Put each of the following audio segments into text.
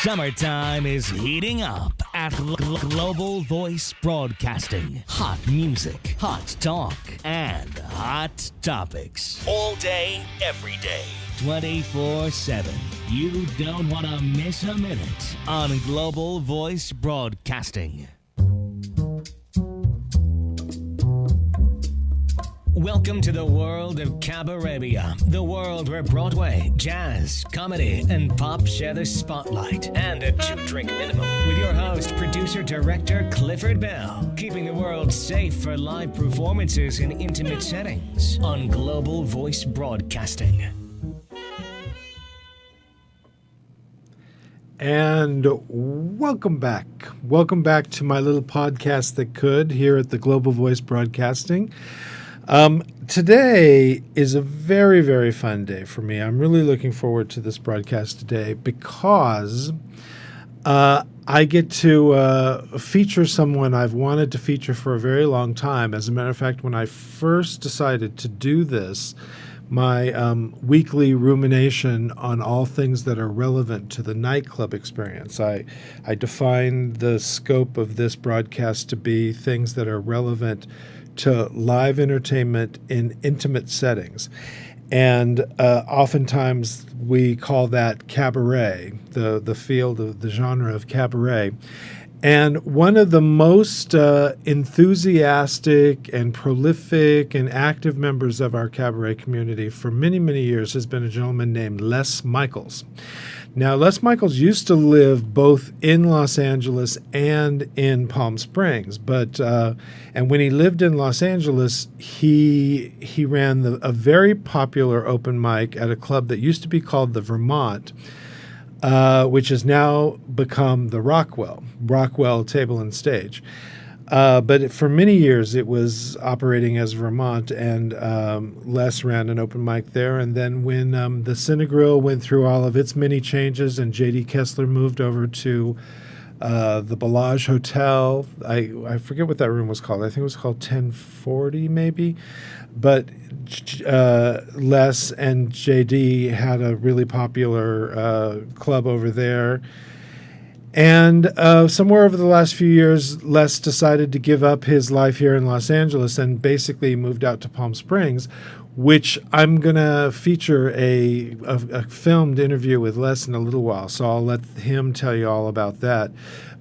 Summertime is heating up at Global Voice Broadcasting. Hot music, hot talk, and hot topics. All day, every day, 24/7. You don't want to miss a minute on Global Voice Broadcasting. Welcome to the world of Cabarabia, the world where Broadway, jazz, comedy, and pop share the spotlight. And a 2-drink minimum with your host, producer, director Clifford Bell, keeping the world safe for live performances in intimate settings on Global Voice Broadcasting. And welcome back. Welcome back to my little podcast that could here at the Global Voice Broadcasting. Today is a very, very fun day for me. I'm really looking forward to this broadcast today because I get to feature someone I've wanted to feature for a very long time. As a matter of fact, when I first decided to do this, my weekly rumination on all things that are relevant to the nightclub experience, I defined the scope of this broadcast to be things that are relevant to live entertainment in intimate settings. And oftentimes we call that cabaret, the field of the genre of cabaret. And one of the most enthusiastic and prolific and active members of our cabaret community for many, many years has been a gentleman named Les Michaels. Now, Les Michaels used to live both in Los Angeles and in Palm Springs, and when he lived in Los Angeles, he ran a very popular open mic at a club that used to be called the Vermont, which has now become the Rockwell Table and Stage. But for many years, it was operating as Vermont, and Les ran an open mic there. And then when the Cinegrill went through all of its many changes and J.D. Kessler moved over to the Bellage Hotel, I forget what that room was called. I think it was called 1040 maybe. But Les and J.D. had a really popular club over there. And somewhere over the last few years, Les decided to give up his life here in Los Angeles and basically moved out to Palm Springs, which I'm going to feature a filmed interview with Les in a little while. So I'll let him tell you all about that.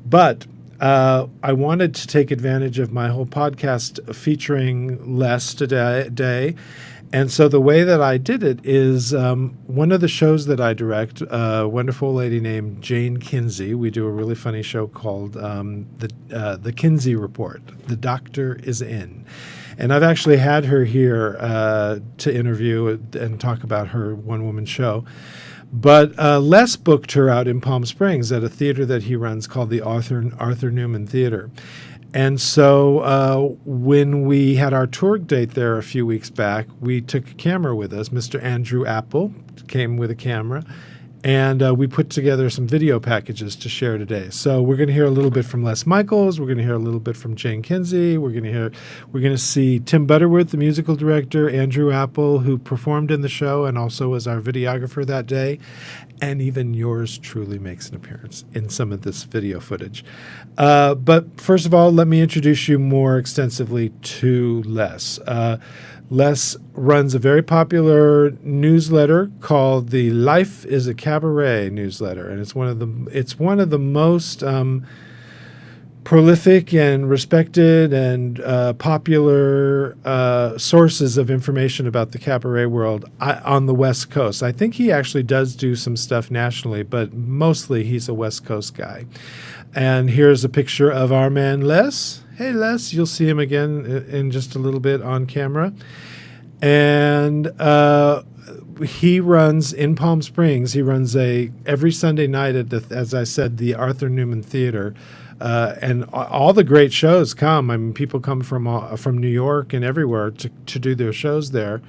But I wanted to take advantage of my whole podcast featuring Les today. And so the way that I did it is one of the shows that I direct, a wonderful lady named JANE KINSEY. We do a really funny show called the KINSEY Report. The Doctor is In. And I've actually had her here to interview and talk about her one-woman show. But Les booked her out in Palm Springs at a theater that he runs called the Arthur Newman Theater. And so when we had our tour date there a few weeks back, we took a camera with us. Mr. Andrew Appel came with a camera, and we put together some video packages to share today. So we're going to hear a little bit from Les Michaels. We're going to hear a little bit from JANE KINSEY. We're going to see Tim Butterworth, the musical director, Andrew Appel, who performed in the show and also was our videographer that day. And even yours truly makes an appearance in some of this video footage. But first of all, let me introduce you more extensively to Les. Les runs a very popular newsletter called the Life is a Cabaret newsletter, and it's one of the most prolific and respected and popular sources of information about the cabaret world on the West Coast. I think he actually does do some stuff nationally, but mostly he's a West Coast guy. And here's a picture of our man Les. Hey, Les, you'll see him again in just a little bit on camera. And he runs in Palm Springs. He runs every Sunday night at as I said, the Arthur Newman Theater. And all the great shows come. I mean, people come from New York and everywhere to do their shows there.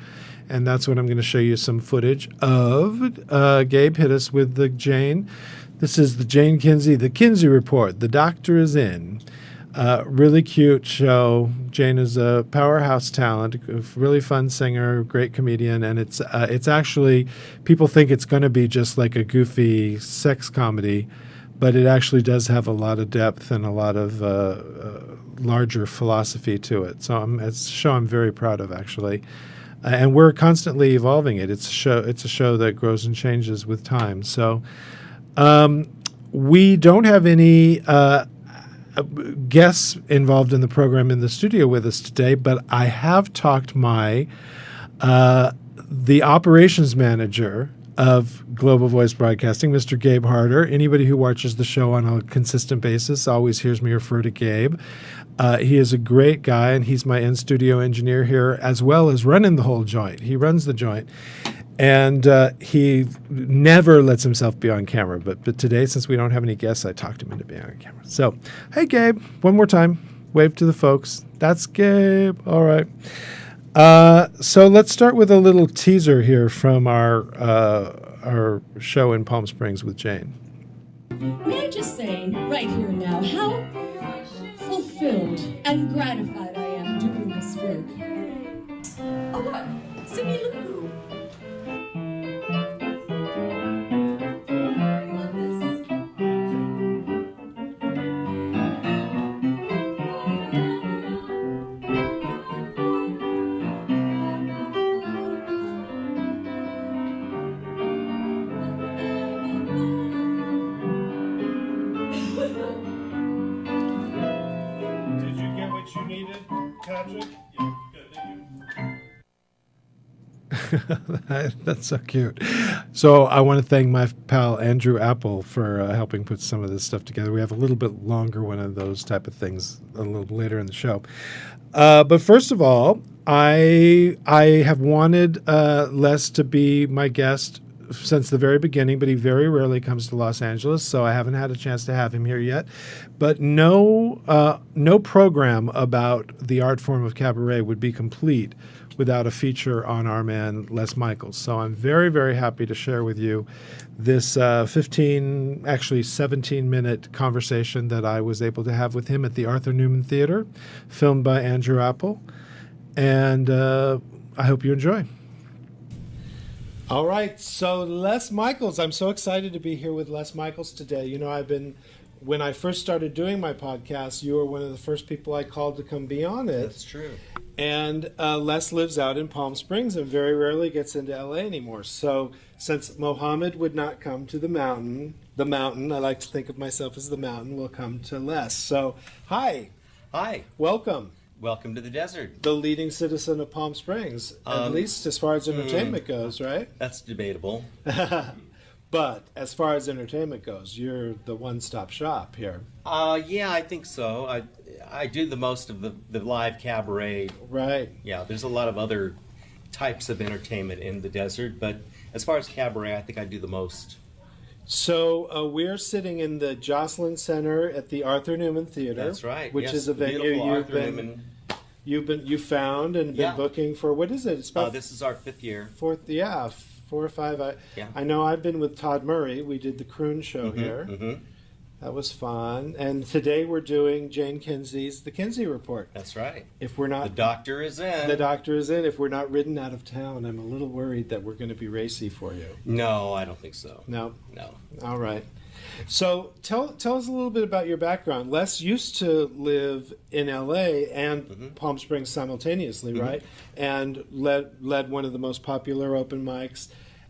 And that's what I'm going to show you some footage of. Gabe hit us with the Jane. This is the JANE KINSEY, the KINSEY Report. The Doctor is In. Really cute show. Jane is a powerhouse talent, a really fun singer, great comedian, and it's actually, people think it's going to be just like a goofy sex comedy, but it actually does have a lot of depth and a lot of larger philosophy to it. So it's a show I'm very proud of, actually. And we're constantly evolving it. It's a show that grows and changes with time. So we don't have any guests involved in the program in the studio with us today, but I have talked the operations manager of Global Voice Broadcasting, Mr. Gabe Harder. Anybody who watches the show on a consistent basis always hears me refer to Gabe. He is a great guy, and he's my in-studio engineer here, as well as running the whole joint. He runs the joint, and he never lets himself be on camera. But today, since we don't have any guests, I talked him into being on camera. So, hey, Gabe, one more time. Wave to the folks. That's Gabe. All right. So let's start with a little teaser here from our show in Palm Springs with Jane. May I just say, right here and now, how fulfilled and gratified I am doing this work. Oh, what? Cindy Lou. That's so cute. So I want to thank my pal Andrew Apple for helping put some of this stuff together. We have a little bit longer one of those type of things a little later in the show. But first of all, I have wanted Les to be my guest since the very beginning, but he very rarely comes to Los Angeles, so I haven't had a chance to have him here yet. But no program about the art form of cabaret would be complete without a feature on our man, Les Michaels. So I'm very, very happy to share with you this 17-minute conversation that I was able to have with him at the Arthur Newman Theater, filmed by Andrew Apple. And I hope you enjoy. All right, so Les Michaels. I'm so excited to be here with Les Michaels today. You know, when I first started doing my podcast, you were one of the first people I called to come be on it. That's true. And Les lives out in Palm Springs and very rarely gets into LA anymore. So since Mohammed would not come to the mountain, I like to think of myself as the mountain, will come to Les. So, hi. Hi. Welcome. Welcome to the desert. The leading citizen of Palm Springs, at least as far as entertainment goes, right? That's debatable. But as far as entertainment goes, you're the one-stop shop here. Yeah, I think so. I do the most of the live cabaret. Right. Yeah, there's a lot of other types of entertainment in the desert, but as far as cabaret, I think I do the most. So we're sitting in the Jocelyn Center at the Arthur Newman Theater. That's right. Which yes, is a venue you found and been booking for. What is it? It's about this is our 5th year. 4 or 5. Yeah. I know I've been with Todd Murray. We did the Croon show here. Mm-hmm. That was fun. And today we're doing JANE KINSEY'S The Kinsey Report. That's right. If we're not, the doctor is in. The doctor is in. If we're not ridden out of town, I'm a little worried that we're going to be racy for you. No, I don't think so. No? No. All right. So tell us a little bit about your background. Les used to live in L.A. and Palm Springs simultaneously, right? And led one of the most popular open mics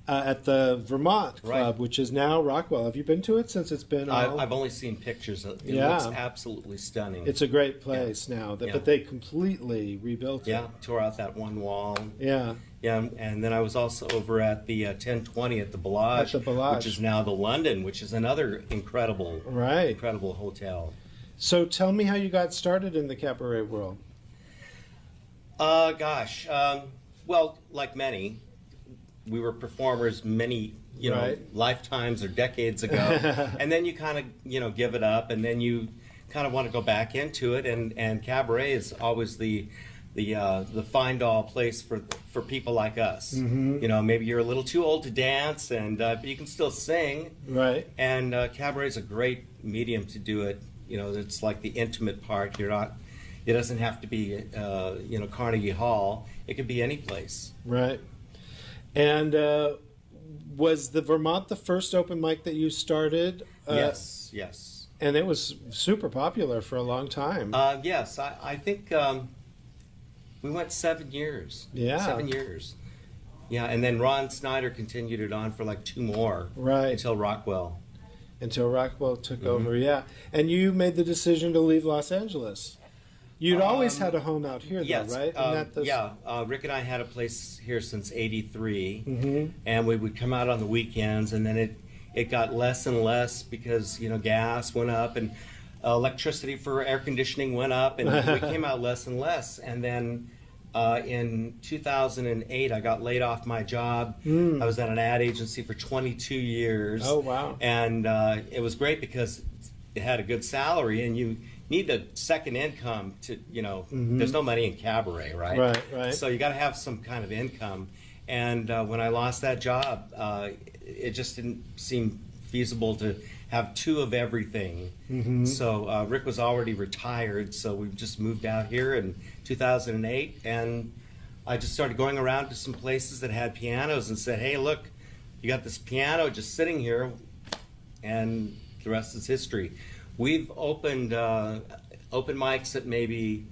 at the Vermont Club, which is now Rockwell. Have you been to it since it's been? I've only seen pictures. It looks absolutely stunning. It's a great place now, but they completely rebuilt it. Yeah, tore out that one wall. Yeah. Yeah, and then I was also over at the 1020 at the Bellage, which is now the London, which is another incredible hotel. So tell me how you got started in the cabaret world. Well, like many, we were performers many, lifetimes or decades ago, and then you kind of, give it up, and then you kind of want to go back into it, and cabaret is always the find-all place for people like us. Mm-hmm. Maybe you're a little too old to dance, but you can still sing. Right. And cabaret is a great medium to do it. It's like the intimate part. It doesn't have to be, Carnegie Hall. It could be any place. Right. And Was the Vermont the first open mic that you started? Yes, yes. And it was super popular for a long time. Yes, I think we went 7 years. Yeah. 7 years. Yeah, and then Ron Snyder continued it on for like 2 more. Right. Until Rockwell. Until Rockwell took over, yeah. And you made the decision to leave Los Angeles. You'd always had a home out here, Yes, though, right? yeah. Rick and I had a place here since '83, Mm-hmm. and we would come out on the weekends, and then it got less and less because gas went up and electricity for air conditioning went up, and we came out less and less. And then in 2008, I got laid off my job. I was at an ad agency for 22 years. Oh, wow. And it was great because it had a good salary, and you need a second income to, there's no money in cabaret, right? Right. So you got to have some kind of income. And when I lost that job, it just didn't seem feasible to have 2 of everything. So Rick was already retired, so we just moved out here in 2008, and I just started going around to some places that had pianos and said, hey, look, you got this piano just sitting here, and the rest is history. We've opened open mics at maybe,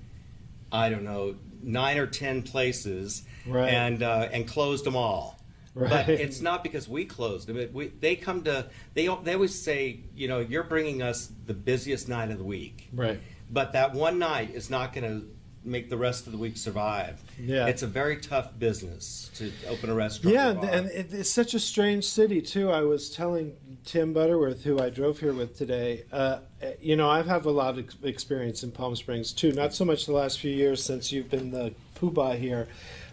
I don't know, 9 or 10 places, Right. and closed them all. Right. But it's not because we closed them. They always say, you're bringing us the busiest night of the week. Right. But that one night is not going to make the rest of the week survive. Yeah. It's a very tough businh to open a restaurant. Yeah, or bar. and it's such a strange city, too. I was telling Tim Butterworth, who I drove here with today, I have a lot of experience in Palm Springs, too. Not so much the last few years since you've been the poobah here,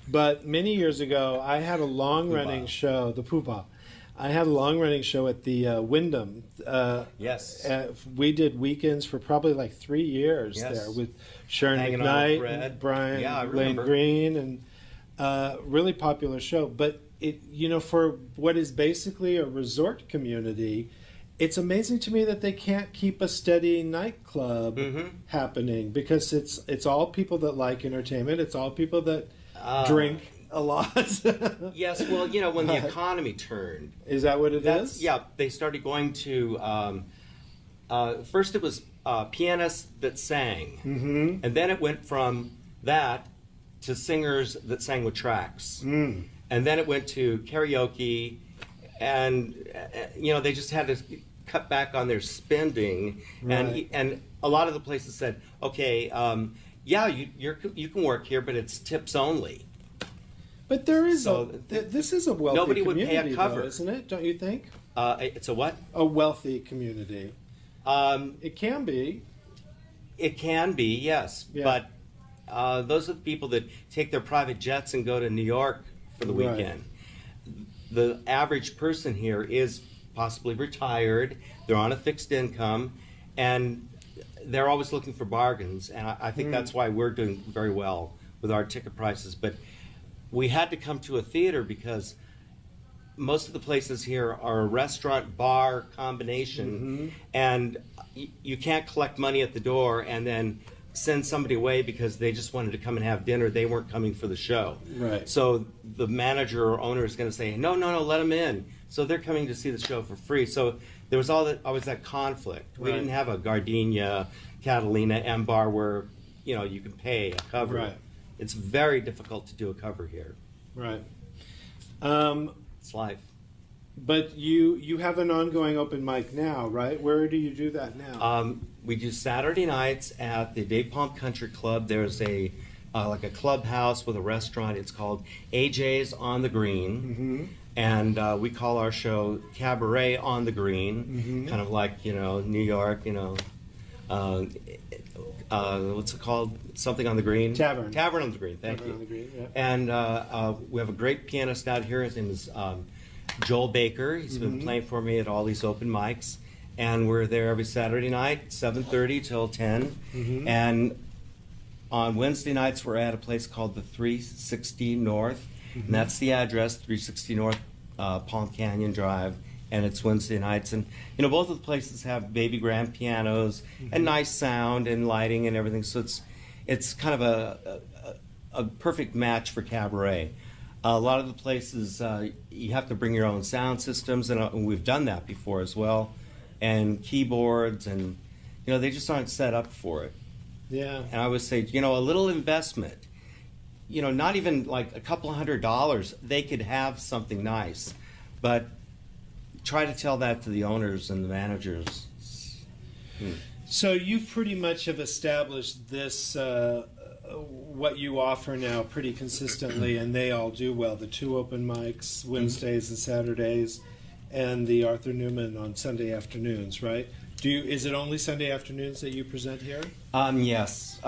but many years ago, I had a long-running show, the poobah. I had a long-running show at the Wyndham. Yes. We did weekends for probably like 3 years there with Sharon Hanging on McKnight, Fred. and Brian Yeah, I Lane remember. Green, and really popular show. But for what is basically a resort community, it's amazing to me that they can't keep a steady nightclub happening, because it's all people that like entertainment. It's all people that drink a lot. Yes, well, when the economy turned. Is that what it is? Yeah, they started going to, first it was pianists that sang, and then it went from that to singers that sang with tracks. And then it went to karaoke, and, they just had to cut back on their spending, Right. and a lot of the places said, okay, you can work here, but it's tips only. But there is So this is a wealthy nobody would community, pay a cover. though, isn't it? Don't you think? It's a what? A wealthy community. It can be. It can be, yes. Yeah. But those are the people that take their private jets and go to New York for the Right. weekend. The average person here is possibly retired. They're on a fixed income, and they're always looking for bargains. And I think that's why we're doing very well with our ticket prices. But we had to come to a theater because most of the places here are a restaurant bar combination, and you can't collect money at the door and then send somebody away because they just wanted to come and have dinner. They weren't coming for the show. Right. So the manager or owner is going to say, no, let them in. So they're coming to see the show for free. So there was always that conflict. We Right. didn't have a Gardenia, Catalina, M Bar where you can pay a cover. Right. It's very difficult to do a cover here. Right. It's life. But you have an ongoing open mic now, right? Where do you do that now? We do Saturday nights at the Dave Palm Country Club. There's a like a clubhouse with a restaurant. It's called AJ's on the Green, and we call our show Cabaret on the Green, kind of like New York, what's it called? Something on the Green. Tavern. Tavern on the Green. Thank Tavern you. on the Green, yeah. And we have a great pianist out here. His name is Joel Baker. He's been playing for me at all these open mics, and we're there every Saturday night, 7:30 till 10. And on Wednesday nights, we're at a place called the 360 North, and that's the address, 360 North Palm Canyon Drive. And it's Wednesday nights, and both of the places have baby grand pianos and nice sound and lighting and everything. So it's kind of a perfect match for cabaret. A lot of the places you have to bring your own sound systems, and we've done that before as well, and keyboards, and they just aren't set up for it. Yeah. And I would say, a little investment, not even like a couple $100, they could have something nice, but try to tell that to the owners and the managers. So you pretty much have established this, what you offer now pretty consistently, and they all do well. The 2 open mics, Wednesdays and Saturdays, and the Arthur Newman on Sunday afternoons, right? Is it only Sunday afternoons that you present here? Yes.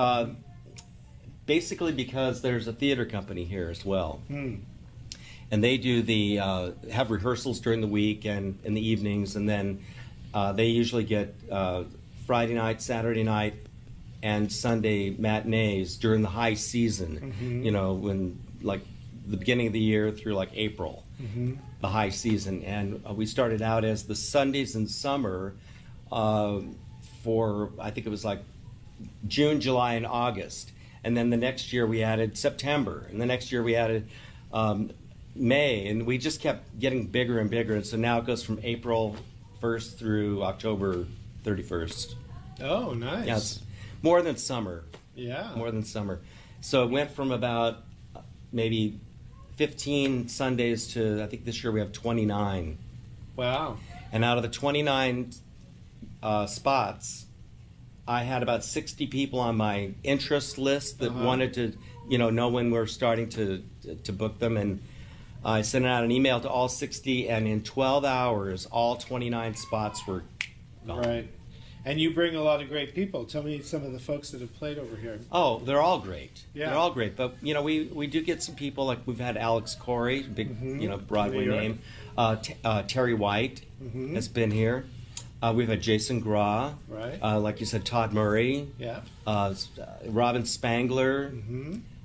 Basically because there's a theater company here as well. And they do have rehearsals during the week and in the evenings, and then they usually get Friday night, Saturday night, and Sunday matinees during the high season, when like the beginning of the year through like April, the high season. And we started out as the Sundays in summer for, I think it was like June, July, and August. And then the next year we added September, and the next year we added May, and we just kept getting bigger and bigger. And so now it goes from April 1st through October 31st. Oh, nice. Yeah, it's more than summer. Yeah. More than summer. So it went from about maybe 15 Sundays to, I think this year we have 29. Wow. And out of the 29 spots, I had about 60 people on my interest list that wanted to, know when we're starting to book them. And I sent out an email to all 60, and in 12 hours, all 29 spots were gone. Right. And you bring a lot of great people. Tell me some of the folks that have played over here. Oh, they're all great. Yeah. They're all great. But, we do get some people, like we've had Alex Corey, big, Broadway name. Terry White has been here. We've had Jason Graw. Right. Like you said, Todd Murray. Yeah. Robin Spangler.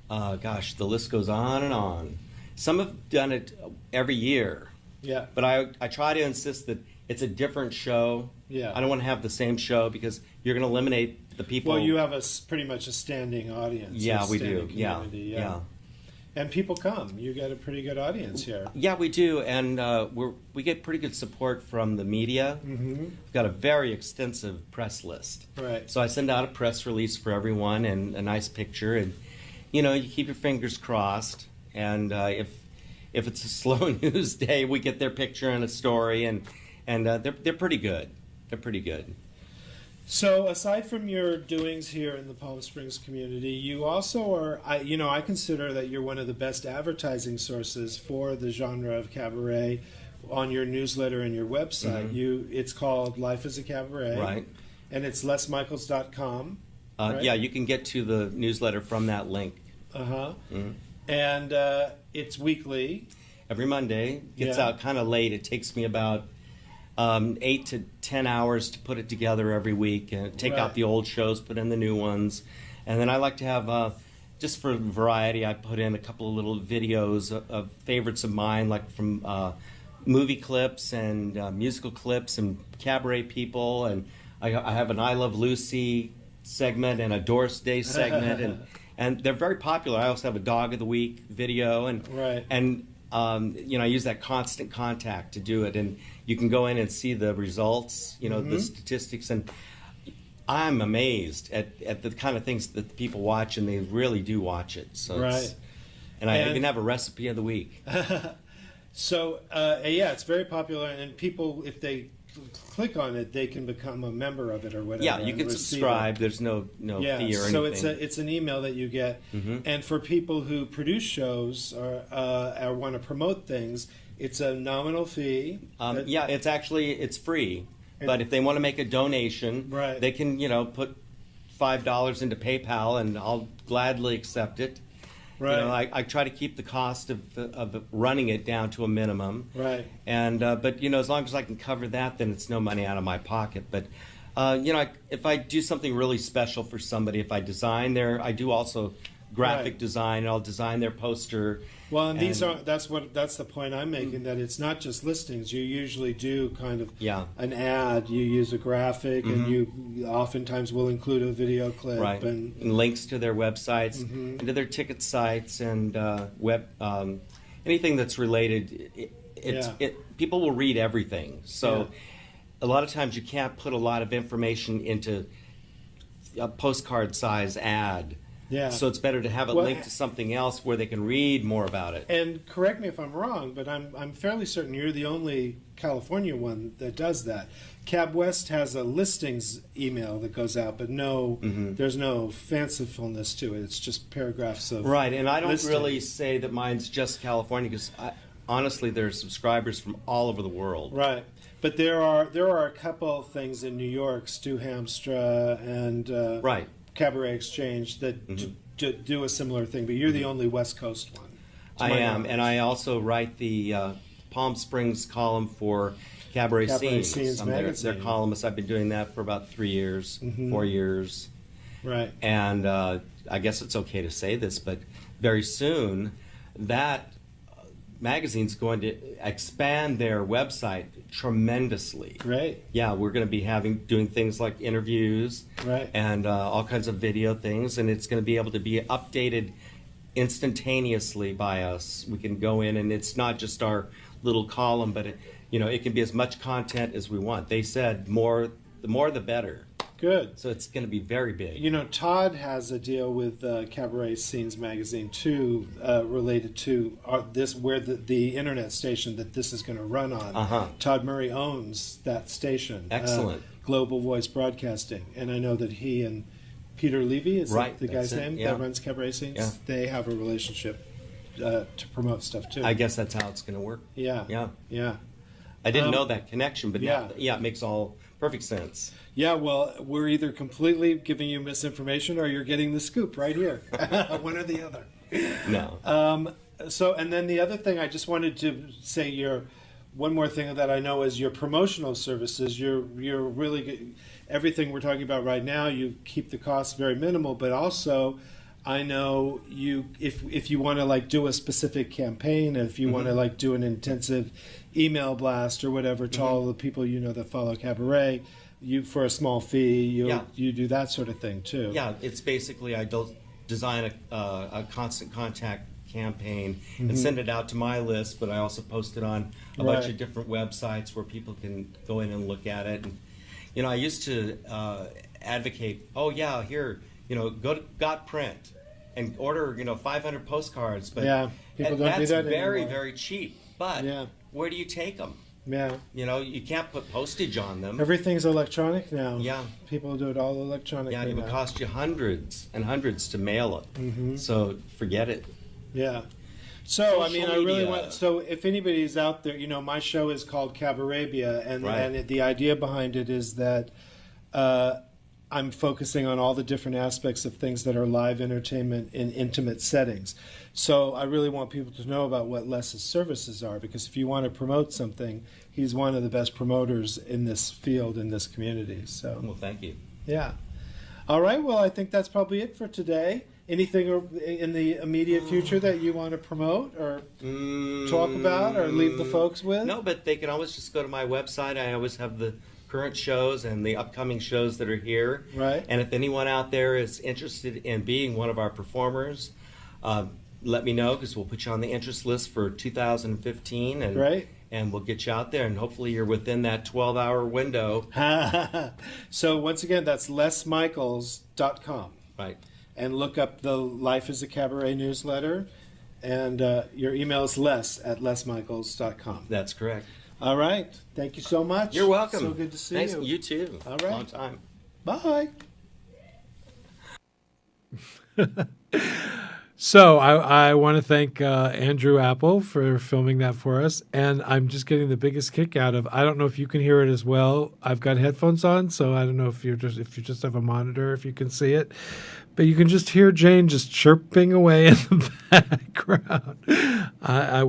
Gosh, the list goes on and on. Some have done it every year. Yeah. But I try to insist that it's a different show. Yeah. I don't want to have the same show because you're going to eliminate the people. Well, you have pretty much a standing audience. Yeah, we standing do. Yeah. yeah. And people come. You get a pretty good audience here. Yeah, we do, and we get pretty good support from the media. We've got a very extensive press list. Right. So I send out a press release for everyone and a nice picture, and you keep your fingers crossed. And if it's a slow news day, we get their picture and a story, and they're pretty good. They're pretty good. So aside from your doings here in the Palm Springs community, you also are, I consider that you're one of the best advertising sources for the genre of cabaret on your newsletter and your website. It's called Life is a Cabaret. Right. And it's lesmichaels.com. Right? Yeah, you can get to the newsletter from that link. And it's weekly. Every Monday. Gets out kind of late. It takes me about 8 to 10 hours to put it together every week, and take out the old shows, put in the new ones, and then I like to have just for variety, I put in a couple of little videos of favorites of mine, like from movie clips and musical clips and cabaret people, and I have an I Love Lucy segment and a Doris Day segment, and they're very popular. I also have a Dog of the Week video, and I use that Constant Contact to do it, and you can go in and see the results, the statistics, and I'm amazed at the kind of things that the people watch, and they really do watch it. So and I even have a recipe of the week. So, it's very popular, and people, if they click on it, they can become a member of it or whatever. Yeah, you can subscribe. There's no fee or anything. So it's an email that you get, and for people who produce shows or want to promote things, it's a nominal fee. It's free, but if they want to make a donation, they can put $5 into PayPal, and I'll gladly accept it. Right. I try to keep the cost of running it down to a minimum. Right. And but as long as I can cover that, then it's no money out of my pocket. But if I do something really special for somebody, if I design I do also graphic design. I'll design their poster. Well, and that's the point I'm making, that it's not just listings. You usually do kind of an ad. You use a graphic, and you oftentimes will include a video clip and links to their websites, and to their ticket sites, and anything that's related, people will read everything. So a lot of times you can't put a lot of information into a postcard size ad. Yeah. So it's better to have it linked to something else where they can read more about it. And correct me if I'm wrong, but I'm fairly certain you're the only California one that does that. Cab West has a listings email that goes out, but there's no fancifulness to it. It's just paragraphs of Right, and I don't listings. really say that mine's just California because honestly, there's subscribers from all over the world. Right. But there are a couple things in New York, Stu Hamstra and Right. Cabaret Exchange that do a similar thing, but you're the only West Coast one. I am, and I also write the Palm Springs column for Cabaret Scenes. I'm their columnist. I've been doing that for about 3 years, 4 years. Right. And I guess it's okay to say this, but very soon that magazine's going to expand their website tremendously. Great. Yeah, we're going to be doing things like interviews, right, and all kinds of video things, and it's going to be able to be updated instantaneously by us. We can go in, and it's not just our little column, but it can be as much content as we want. They said the more the better. Good. So it's going to be very big. You know, Todd has a deal with Cabaret Scenes magazine too, related to where the internet station that this is going to run on. Todd Murray owns that station. Excellent. Global Voice Broadcasting, and I know that he and Peter Levy is the guy's name that runs Cabaret Scenes. Yeah. They have a relationship to promote stuff too. I guess that's how it's going to work. Yeah. I didn't know that connection, but it makes all perfect sense. Yeah, well, we're either completely giving you misinformation or you're getting the scoop right here. One or the other. No. So, and then the other thing I just wanted to say, one more thing that I know is your promotional services. You're really good. Everything we're talking about right now, you keep the costs very minimal, but also I know if you want to do a specific campaign, if you want to do an intensive email blast or whatever to all the people that follow Cabaret, for a small fee, you do that sort of thing too. Yeah, it's basically I design a constant contact campaign and send it out to my list, but I also post it on a bunch of different websites where people can go in and look at it. And I used to advocate, here, go to Got Print and order 500 postcards, but people don't that's do that very anymore. Very cheap. But where do you take them? Yeah. You can't put postage on them. Everything's electronic now. Yeah. People do it all electronically. Yeah, it would cost you hundreds and hundreds to mail it. So forget it. Yeah. So, I really want... So, if anybody's out there, my show is called Cabarabia, and the idea behind it is that I'm focusing on all the different aspects of things that are live entertainment in intimate settings. So I really want people to know about what Les's services are, because if you want to promote something, he's one of the best promoters in this field, in this community. So, well, thank you. Yeah. All right. Well, I think that's probably it for today. Anything in the immediate future that you want to promote or talk about or leave the folks with? No, but they can always just go to my website. I always have the current shows and the upcoming shows that are here. Right. And if anyone out there is interested in being one of our performers, let me know, because we'll put you on the interest list for 2015. And, Great. And we'll get you out there, and hopefully you're within that 12-hour window. So once again, that's lesmichaels.com. Right. And look up the Life is a Cabaret newsletter. And your email is les@lesmichaels.com. That's correct. All right. Thank you so much. You're welcome. So good to see Thanks. you. You too. All right. Long time. Bye. So I want to thank Andrew Apple for filming that for us, and I'm just getting the biggest kick out of. I don't know if you can hear it as well. I've got headphones on, so I don't know if you just have a monitor, if you can see it, but you can just hear Jane just chirping away in the background.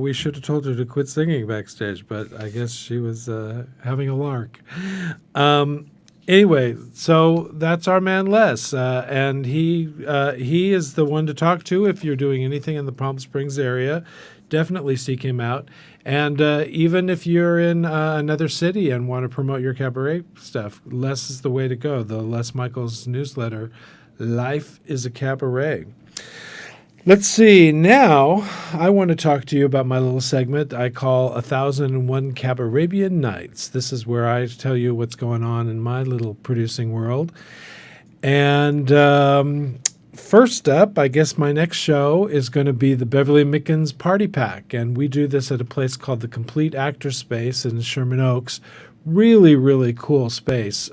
We should have told her to quit singing backstage, but I guess she was having a lark. Anyway, so that's our man Les, and he is the one to talk to if you're doing anything in the Palm Springs area. Definitely seek him out. And even if you're in another city and want to promote your cabaret stuff, Les is the way to go. The Les Michaels newsletter, Life is a Cabaret. Let's see. Now, I want to talk to you about my little segment I call 1001 Cabarabian Nights. This is where I tell you what's going on in my little producing world. And first up, I guess my next show is going to be the Beverly Mickens Party Pack. And we do this at a place called the Complete Actor Space in Sherman Oaks. Really, really cool space.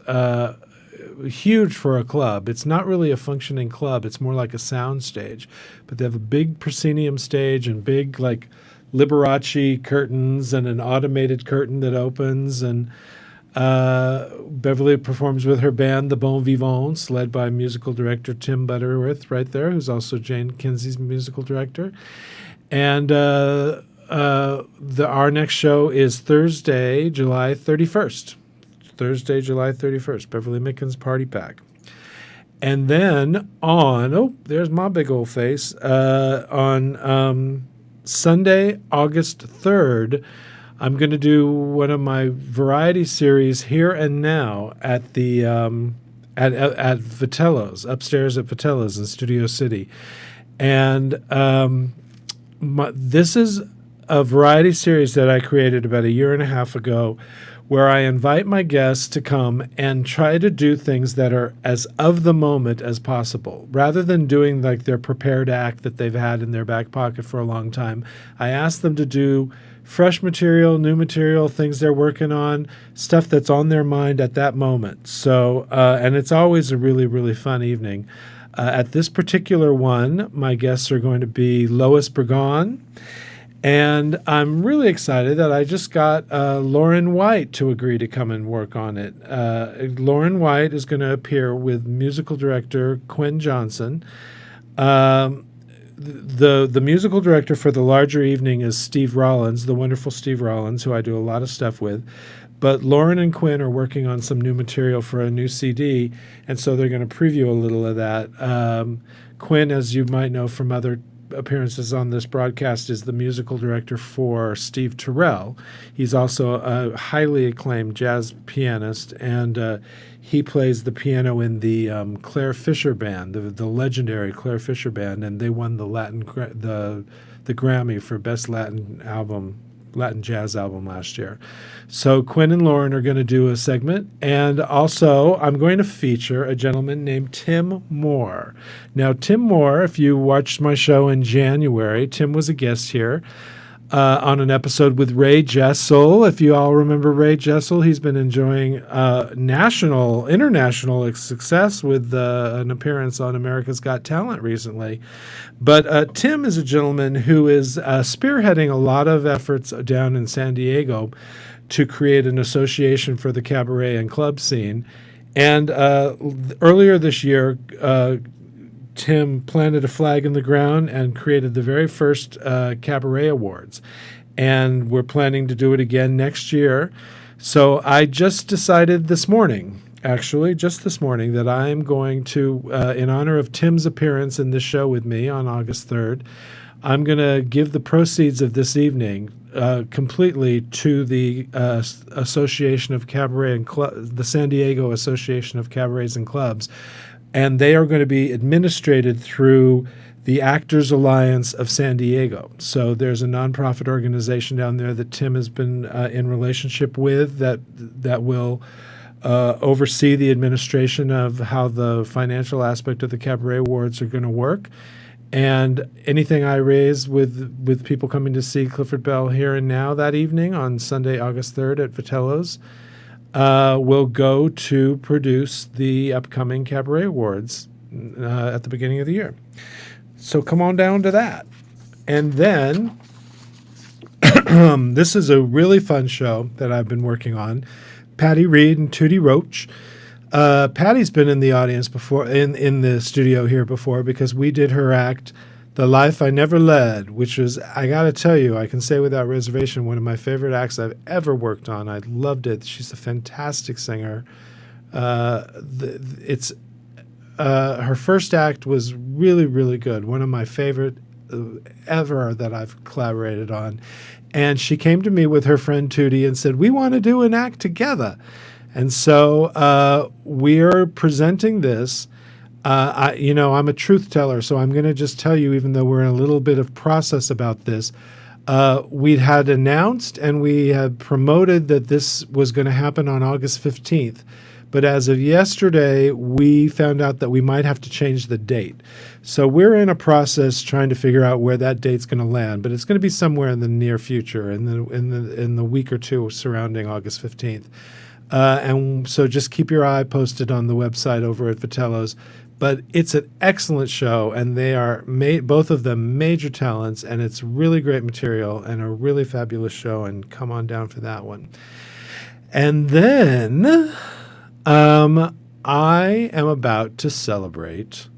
Huge for a club. It's not really a functioning club. It's more like a sound stage. But they have a big proscenium stage and big like Liberace curtains and an automated curtain that opens. And Beverly performs with her band, the Bon Vivants, led by musical director Tim Butterworth right there, who's also JANE KINSEY'S musical director. And our next show is Thursday, July 31st. Thursday, July 31st, Beverly Mickens Party Pack. And then there's my big old face. On Sunday, August 3rd, I'm going to do one of my variety series Here and Now at the at Vitello's, upstairs at Vitello's in Studio City. And this is a variety series that I created about a year and a half ago, where I invite my guests to come and try to do things that are as of the moment as possible. Rather than doing like their prepared act that they've had in their back pocket for a long time, I ask them to do fresh material, new material, things they're working on, stuff that's on their mind at that moment. So, and it's always a really, really fun evening. At this particular one, my guests are going to be Lois Burgon. And I'm really excited that I just got Lauren White to agree to come and work on it. Lauren White is going to appear with musical director Quinn Johnson. The musical director for the larger evening is Steve Rollins, the wonderful Steve Rollins, who I do a lot of stuff with. But Lauren and Quinn are working on some new material for a new CD, and so they're going to preview a little of that. Quinn, as you might know from other appearances on this broadcast, is the musical director for Steve Terrell. He's also a highly acclaimed jazz pianist, and he plays the piano in the Claire Fisher Band, the legendary Claire Fisher Band, and they won the Grammy for Best Latin Jazz Album last year. So Quinn and Lauren are going to do a segment, and also I'm going to feature a gentleman named Tim Moore. Now, Tim Moore, if you watched my show in January, Tim was a guest here on an episode with Ray Jessel. If you all remember Ray Jessel, he's been enjoying international success with an appearance on America's Got Talent recently. But Tim is a gentleman who is spearheading a lot of efforts down in San Diego to create an association for the cabaret and club scene. And earlier this year, Tim planted a flag in the ground and created the very first Cabaret Awards. And we're planning to do it again next year. So I just decided this morning, that I'm going to, in honor of Tim's appearance in this show with me on August 3rd, I'm going to give the proceeds of this evening completely to the Association of Cabaret and the San Diego Association of Cabarets and Clubs. And they are going to be administrated through the Actors Alliance of San Diego. So there's a nonprofit organization down there that Tim has been in relationship with that will oversee the administration of how the financial aspect of the Cabaret Awards are going to work. And anything I raise with people coming to see Clifford Bell Here and Now that evening on Sunday, August 3rd at Vitello's, will go to produce the upcoming Cabaret Awards at the beginning of the year. So come on down to that. And then this is a really fun show that I've been working on. Patty Reed and Tootie Roach. Patty's been in the audience before, in the studio here before, because we did her act, The Life I Never Led, which was, I got to tell you, I can say without reservation, one of my favorite acts I've ever worked on. I loved it. She's a fantastic singer. Her first act was really, really good. One of my favorite ever that I've collaborated on. And she came to me with her friend Tootie and said, we want to do an act together. And so we're presenting this I'm a truth teller, so I'm going to just tell you, even though we're in a little bit of process about this, we had announced and we had promoted that this was going to happen on August 15th. But as of yesterday, we found out that we might have to change the date. So we're in a process trying to figure out where that date's going to land. But it's going to be somewhere in the near future, in the week or two surrounding August 15th. And so just keep your eye posted on the website over at Vitello's. But it's an excellent show, and they are both of them major talents, and it's really great material and a really fabulous show. And come on down for that one. And then I am about to celebrate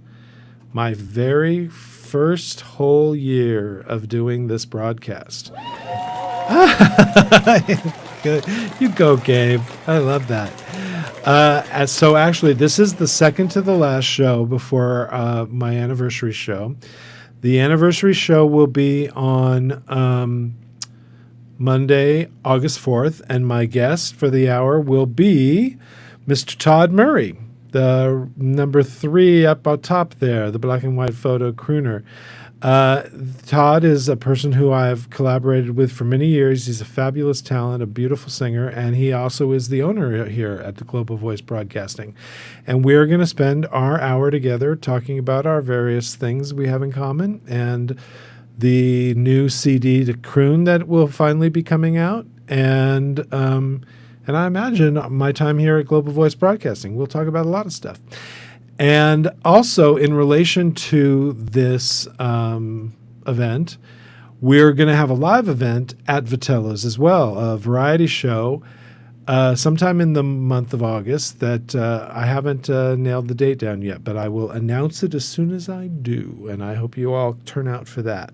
my very first whole year of doing this broadcast. Good. You go, Gabe. I love that. So actually, this is the second to the last show before my anniversary show. The anniversary show will be on Monday, August 4th, and my guest for the hour will be Mr. Todd Murray, the number 3 up on top there, the black and white photo crooner. Todd is a person who I've collaborated with for many years. He's a fabulous talent, a beautiful singer, and he also is the owner here at the Global Voice Broadcasting. And we're going to spend our hour together talking about our various things we have in common and the new CD to croon that will finally be coming out. And I imagine my time here at Global Voice Broadcasting. We'll talk about a lot of stuff. And also, in relation to this event, we're going to have a live event at Vitello's as well, a variety show sometime in the month of August that I haven't nailed the date down yet, but I will announce it as soon as I do, and I hope you all turn out for that.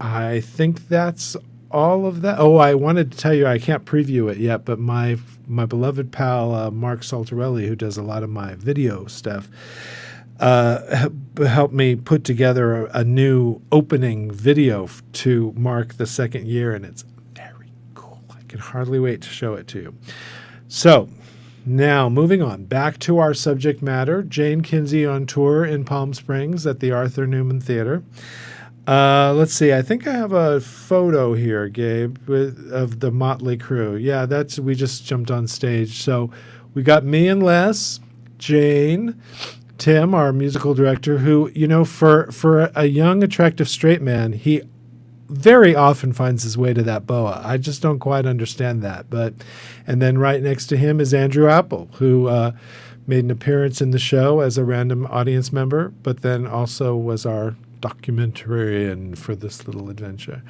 I think that's all of that. Oh, I wanted to tell you, I can't preview it yet, but my beloved pal, Mark Saltarelli, who does a lot of my video stuff, helped me put together a new opening video to mark the second year, and it's very cool. I can hardly wait to show it to you. So now moving on, back to our subject matter, Jane Kinsey on tour in Palm Springs at the Arthur Newman Theater. Let's see. I think I have a photo here, Gabe, of the motley crew. Yeah, we just jumped on stage. So we got me and Les, Jane, Tim, our musical director, who, for a young, attractive straight man, he very often finds his way to that boa. I just don't quite understand that. And then right next to him is Andrew Appel, who made an appearance in the show as a random audience member, but then also was our documentarian for this little adventure.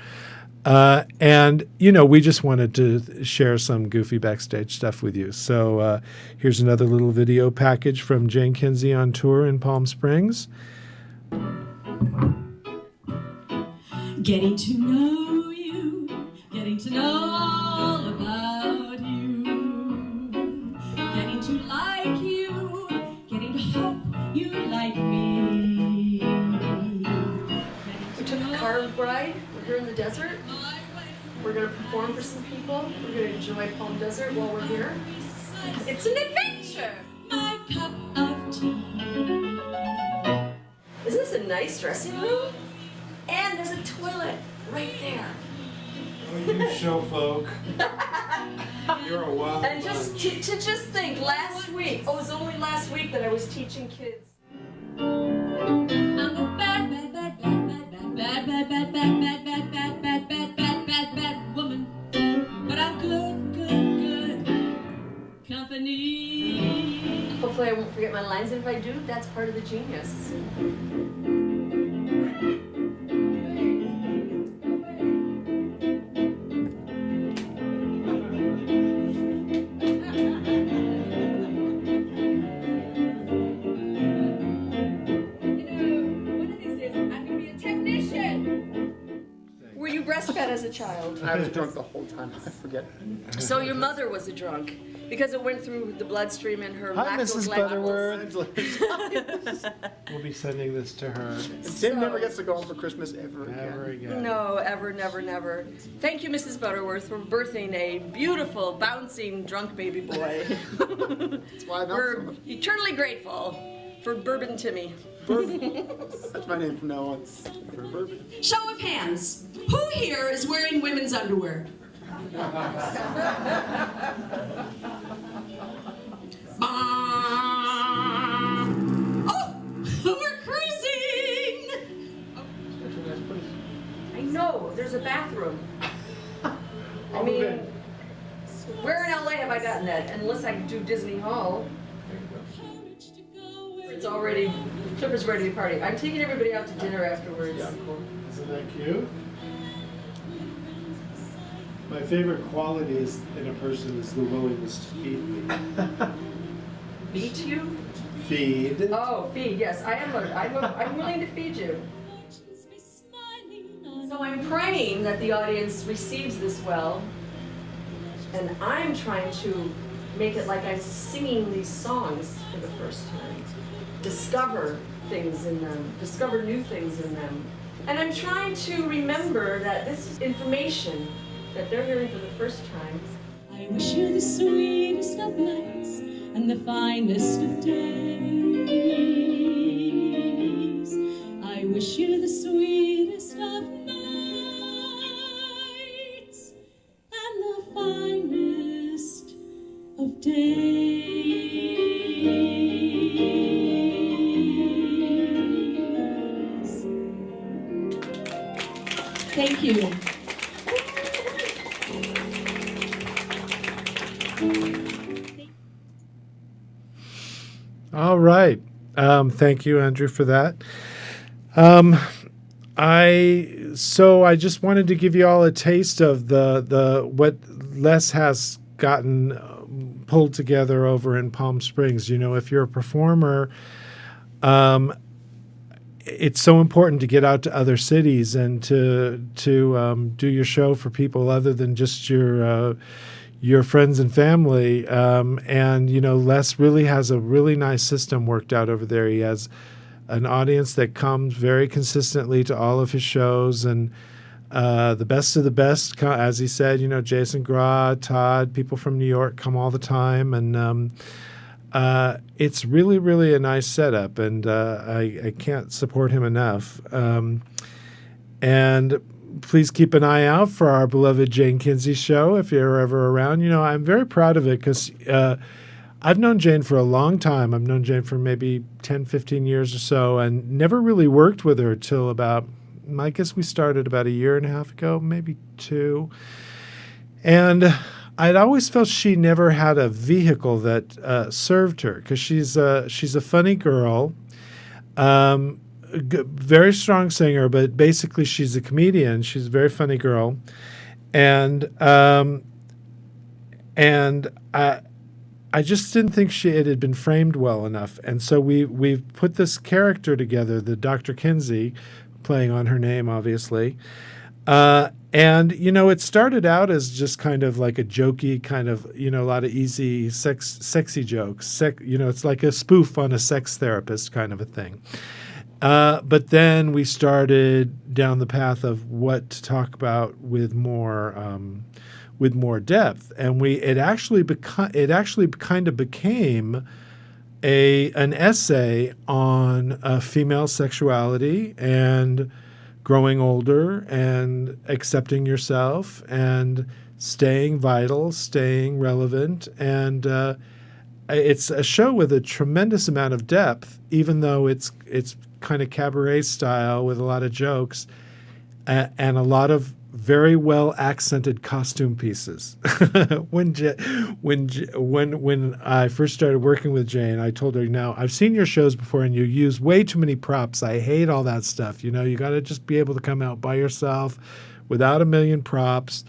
And we just wanted to share some goofy backstage stuff with you. So here's another little video package from Jane Kinsey on tour in Palm Springs. Getting to know you, getting to know all about you, getting to like you, getting to hope you like me. We took a car ride. We're here in the desert. We're going to perform for some people. We're going to enjoy Palm Desert while we're here. It's an adventure. My cup of tea. Isn't this a nice dressing room? And there's a toilet right there. Oh, you show folk. You're a wild And just to just think, last week, it was only last week that I was teaching kids. I'm a bad woman, but I'm good company. Hopefully I won't forget my lines, and if I do, that's part of the genius. Breastfed as a child. I was drunk the whole time. I forget. So your mother was a drunk because it went through the bloodstream in her Hi, Mrs. lactoglycans. Butterworth. We'll be sending this to her. Tim never gets to go home for Christmas ever Never again. again. No, ever, never, never. Thank you, Mrs. Butterworth, for birthing a beautiful, bouncing, drunk baby boy. That's why I'm out so We're much. eternally grateful for Bourbon Timmy. That's my name from now on. Bourbon. Show of hands. Who here is wearing women's underwear? Oh, we're cruising! I know, there's a bathroom. I mean, where in LA have I gotten that? Unless I do Disney Hall. It's already, Clifford's ready to party. I'm taking everybody out to dinner afterwards. Isn't that cute? My favorite quality is in a person is the willingness to feed me. Beat you? Feed. Oh, feed, yes. I'm willing to feed you. So I'm praying that the audience receives this well, and I'm trying to make it like I'm singing these songs for the first time. Discover things in them, discover new things in them. And I'm trying to remember that this is information that they're hearing for the first time. I wish you the sweetest of nights and the finest of days. I wish you the sweetest of nights and the finest of days. Thank you. All right. Thank you, Andrew, for that. I just wanted to give you all a taste of the what Les has gotten pulled together over in Palm Springs. You know, if you're a performer, it's so important to get out to other cities and to do your show for people other than just your friends and family. And, you know, Les really has a really nice system worked out over there. He has an audience that comes very consistently to all of his shows, and the best of the best, as he said, you know, Jason Gra, Todd, people from New York come all the time. And it's really, really a nice setup, and I can't support him enough. And please keep an eye out for our beloved Jane Kinsey show if you're ever around. You know, I'm very proud of it because I've known Jane for a long time. I've known Jane for maybe 10, 15 years or so, and never really worked with her till about, I guess we started about a year and a half ago, maybe 2. And I'd always felt she never had a vehicle that served her, because she's a funny girl, very strong singer, but basically she's a comedian. She's a very funny girl, and I just didn't think it had been framed well enough, and so we've put this character together, the Dr. Kinsey, playing on her name, obviously. And, you know, it started out as just kind of like a jokey kind of, you know, a lot of easy sexy jokes. You know, it's like a spoof on a sex therapist kind of a thing. But then we started down the path of what to talk about with more depth. And it actually kind of became an essay on female sexuality and growing older and accepting yourself and staying vital, staying relevant. And it's a show with a tremendous amount of depth, even though it's kind of cabaret style with a lot of jokes and a lot of very well accented costume pieces. When I first started working with Jane, I told her, "Now I've seen your shows before, and you use way too many props. I hate all that stuff. You know, you got to just be able to come out by yourself, without a million props,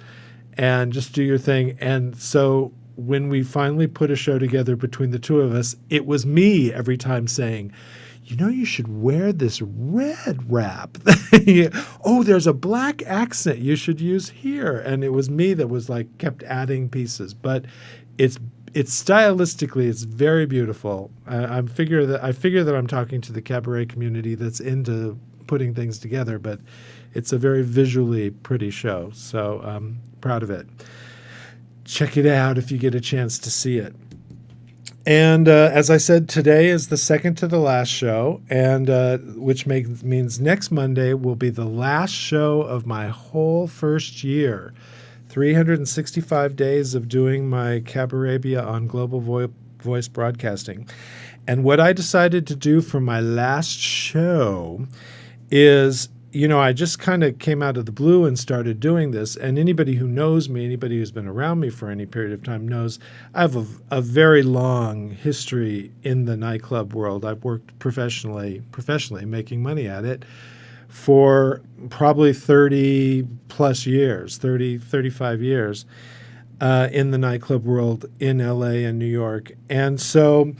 and just do your thing." And so when we finally put a show together between the two of us, it was me every time saying, you should wear this red wrap. Oh, there's a black accent you should use here. And it was me that was like kept adding pieces. But it's stylistically, it's very beautiful. I figure that I'm talking to the cabaret community that's into putting things together, but it's a very visually pretty show. So I'm proud of it. Check it out if you get a chance to see it. And as I said, today is the second to the last show, and which means next Monday will be the last show of my whole first year. 365 days of doing my Cabarabia on Global Voice Broadcasting. And what I decided to do for my last show is, I just kind of came out of the blue and started doing this. And anybody who knows me, anybody who's been around me for any period of time knows I have a very long history in the nightclub world. I've worked professionally making money at it for probably 30 plus years, 35 years in the nightclub world in LA and New York. And so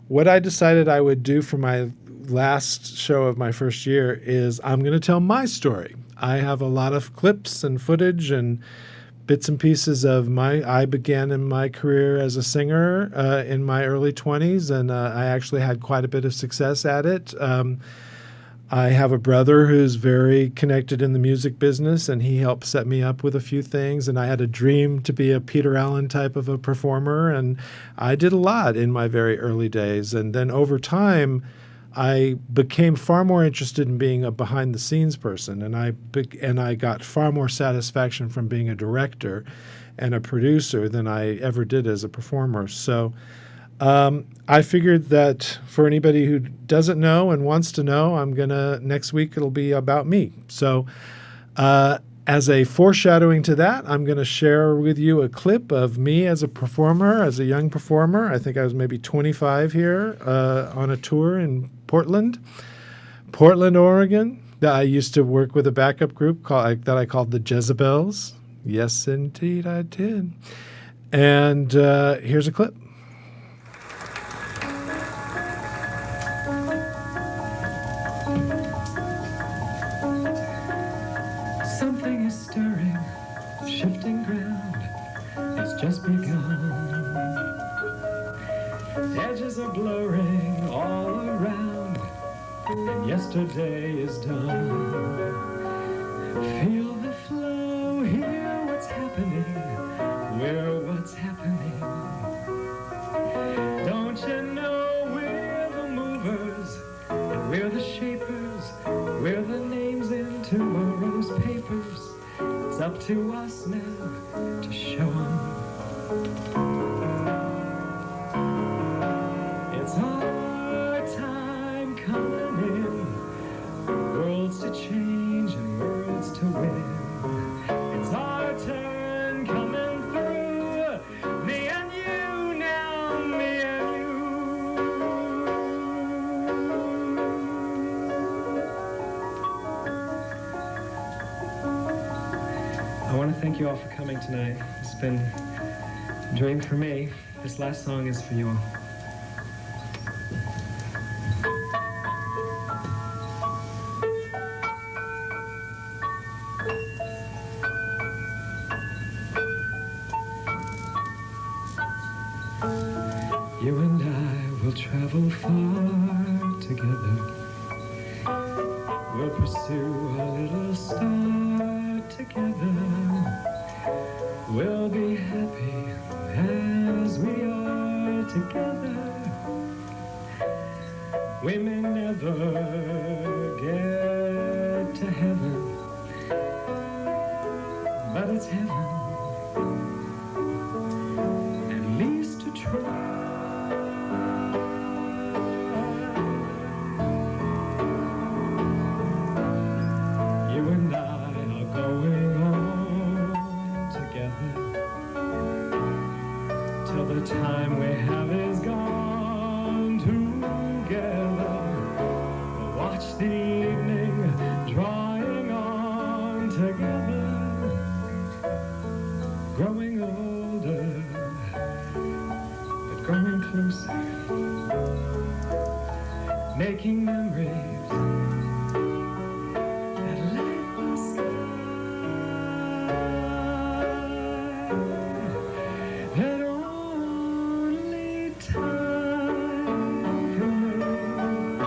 what I decided I would do for my last show of my first year is I'm going to tell my story. I have a lot of clips and footage and bits and pieces of I began in my career as a singer in my early 20s, and I actually had quite a bit of success at it. I have a brother who's very connected in the music business, and he helped set me up with a few things. And I had a dream to be a Peter Allen type of a performer, and I did a lot in my very early days. And then over time, I became far more interested in being a behind-the-scenes person, and I got far more satisfaction from being a director and a producer than I ever did as a performer. So I figured that for anybody who doesn't know and wants to know, next week it'll be about me. So as a foreshadowing to that, I'm going to share with you a clip of me as a performer, as a young performer. I think I was maybe 25 here on a tour in Portland, Oregon. I used to work with a backup group that I called the Jezebels. Yes, indeed, I did. And here's a clip. Something is stirring, shifting ground. It's just begun. Edges are blurring all around, and yesterday is done. Feel the flow, hear what's happening, we're what's happening. Don't you know we're the movers, we're the shapers, we're the names in tomorrow's papers. It's up to us now to show 'em. It's our time coming in, worlds to change and worlds to win. It's our turn coming through, me and you now, me and you. I want to thank you all for coming tonight. It's been a dream for me. This last song is for you all. You and I will travel far together. We'll pursue our little star together. We'll be happy as we are together. We may never get to heaven, but it's heaven. At least to try. You and I are going on together till the time we have is gone together. We'll watch the evening drawing on together, growing older, but growing closer. making memories that last that only time can make,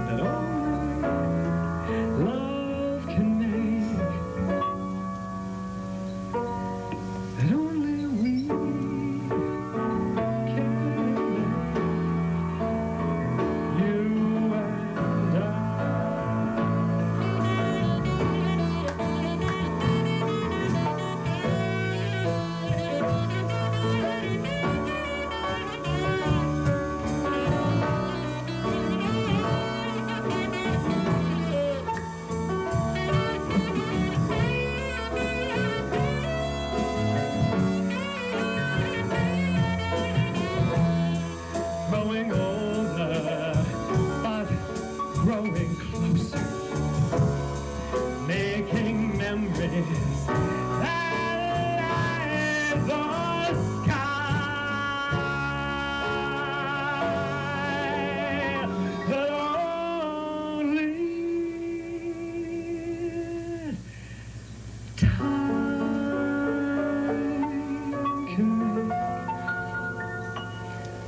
that only love can make, that only we can make, you and I. Growing older, but growing closer, making memories that light the sky, that only time can make,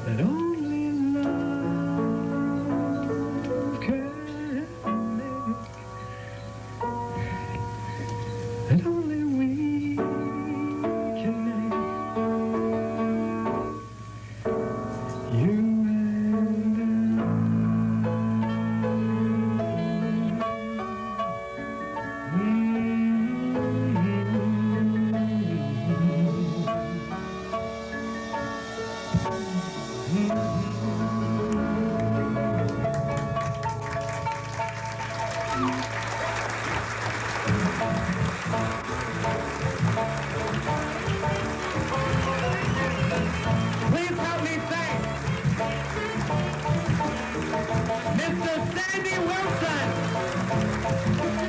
that only love can make, that only we can make, you and Please help me thank Mr. Sandy Wilson,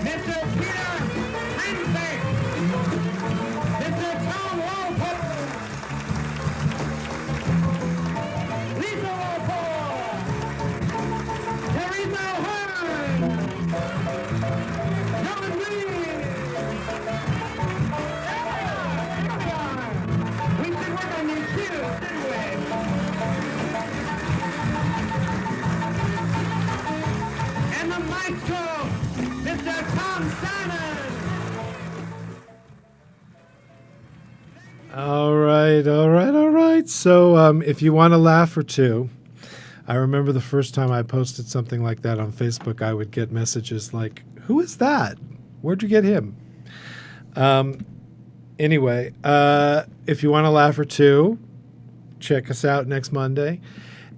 Mr. Peter Kinsey, Mr. Tom Walpole, Lisa Walpole, Teresa Hearn, John Reed. Here we are. We should work on these shoes, didn't we? And the maestro, Mr. Tom Simon. All right. So if you want a laugh or two, I remember the first time I posted something like that on Facebook, I would get messages like, who is that? Where'd you get him? Anyway, if you want a laugh or two, check us out next Monday.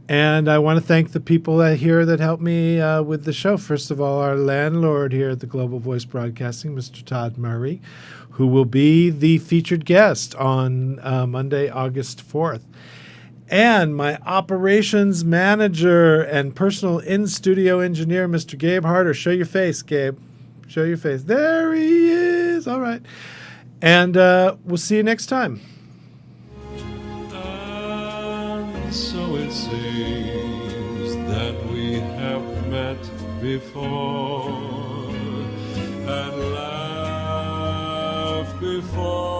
And I want to thank the people here that helped me with the show. First of all, our landlord here at the Global Voice Broadcasting, Mr. Todd Murray, who will be the featured guest on Monday, August 4th. And my operations manager and personal in-studio engineer, Mr. Gabe Harder. Show your face, Gabe. Show your face. There he is. All right. And we'll see you next time. And so it seems that we have met before and laughed before.